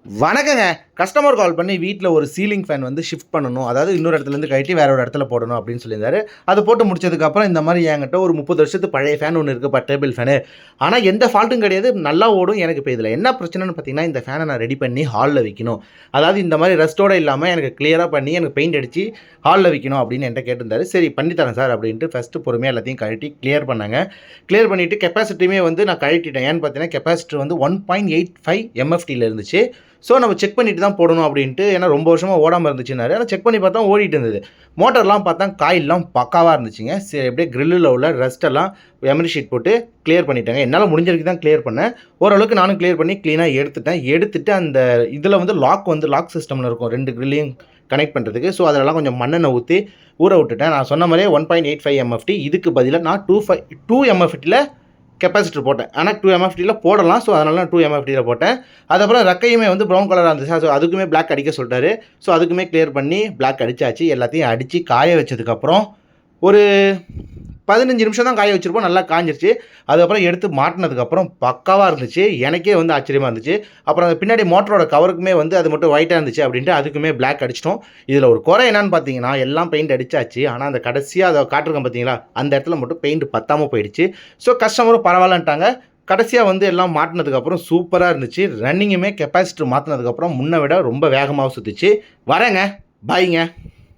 வணக்கங்க. கஸ்டமர் கால் பண்ணி வீட்ல ஒரு சீலிங் ஃபேன் வந்து ஷிஃப்ட் பண்ணணும். அதாவது இன்னொரு இடத்துலேருந்து கழட்டி வேற ஒரு இடத்துல போடணும் அப்படின்னு சொல்லியிருந்தாரு. அது போட்டு முடிச்சதுக்கப்புறம் இந்த மாரி என்கிட்ட ஒரு 30 வருஷத்து பழைய ஃபேன் ஒண்ணு இருக்குப்பா டேபிள் ஃபேனு. ஆனா எந்த ஃபால்ட்டும் கிடையாது. நல்லா ஓடும். எனக்கு இப்ப இதில என்ன பிரச்சனைன்னு பார்த்தீங்கன்னா, இந்த ஃபேன நான் ரெடி பண்ணி ஹால்ல வைக்கணும். அதாவது இந்த மாரி ரஸ்ட்டோட இல்லாம எனக்கு கிளியரா பண்ணி எனக்கு பெயிண்ட் அடிச்சு ஹால்ல வைக்கணும் அப்படின்னு என்ட்ட கேட்டிருந்தாரு. சரி பண்ணி தரேன் சார் அப்படின்ட்டு ஃபர்ஸ்ட்டு பொறுமையா எல்லாத்தையும் கழட்டி கிளியர் பண்ணேங்க. கிளியர் பண்ணிட்டு கெப்பாசிட்டியுமே வந்து நான் கழட்டிட்டேன். ஏன்னு பார்த்தீங்கன்னா, கெப்பாசிட்டர் வந்து 1.85 எம்எஃப்டில இருந்துச்சு. ஸோ நம்ம செக் பண்ணிட்டு தான் போடணும் அப்படின்ட்டு. ஏன்னா ரொம்ப வருஷமா ஓடாம இருந்துச்சுன்னாரு. ஆனா செக் பண்ணி பார்த்தா ஓடிட்டு இருந்தது. மோட்டர்லாம் பார்த்தா காயில்லாம் பக்காவா இருந்துச்சுங்க. சரி அப்படியே கிரில்லுல உள்ள ரஸ்ட் எல்லாம் எமரி ஷீட் போட்டு கிளியர் பண்ணிட்டேங்க. என்னால முடிஞ்ச வரைக்கும் தான் கிளியர் பண்ணேன். ஓரளவுக்கு நானும் கிளியர் பண்ணி கிளீனா எடுத்துட்டேன். எடுத்துட்டு அந்த இதில வந்து லாக் சிஸ்டம்ல இருக்கும் 2 கிரில்லையும் கனெக்ட் பண்ணுறதுக்கு. ஸோ அதிலலாம் கொஞ்சம் மண்ணெண்ணெய் ஊத்தி ஊற விட்டுட்டேன். நான் சொன்ன மாரியே 1.85 எம்எஃப்டி. இதுக்கு பதிலா நான் 2 எம்எஃப்டில கெப்பாசிட்டர் போட்டேன். ஆனா 2 எம்எஃப்டில போடலாம். ஸோ அதனால நான் 2 எம்எஃப்டில போட்டேன். அதுக்கப்புறம் ரெக்கையுமே வந்து ப்ரவுன் கலரா இருந்துச்சு. ஸோ அதுக்குமே பிளாக் அடிக்க சொல்ட்டாரு. ஸோ அதுக்குமே கிளியர் பண்ணி பிளாக் அடிச்சாச்சு. எல்லாத்தையும் அடிச்சு காய வச்சதுக்கப்புறம் ஒரு 15 நிமிஷம் தான் காய வச்சிருப்போம். நல்லா காய்ஞ்சிருச்சு. அதுக்கப்புறம் எடுத்து மாட்டுனதுக்கப்புறம் பக்காவா இருந்துச்சு. எனக்கே வந்து ஆச்சரியமா இருந்துச்சு. அப்புறம் அந்த பின்னாடி மோட்டரோட கவருக்குமே வந்து அது மட்டும் ஒயிட்டா இருந்துச்சு அப்படின்ட்டு அதுக்குமே பிளாக் அடிச்சிட்டோம். இதில ஒரு குறை என்னன்னு பார்த்தீங்கன்னா, எல்லாம் பெயிண்ட் அடிச்சாச்சு. ஆனா அந்த கடைசியா அத காட்டிருக்கேன் பார்த்தீங்களா, அந்த இடத்துல மட்டும் பெயிண்ட் பத்தாம போயிடுச்சு. ஸோ கஸ்டமரும் பரவாயில்லன்ட்டாங்க. கடைசியா வந்து எல்லாம் மாட்டுனதுக்கப்புறம் சூப்பரா இருந்துச்சு. ரன்னிங்குமே கெப்பாசிட்டர் மாத்துனதுக்கப்புறம் முன்ன விட ரொம்ப வேகமாவும் சுத்துச்சு. வரேங்க. பாய்ங்க.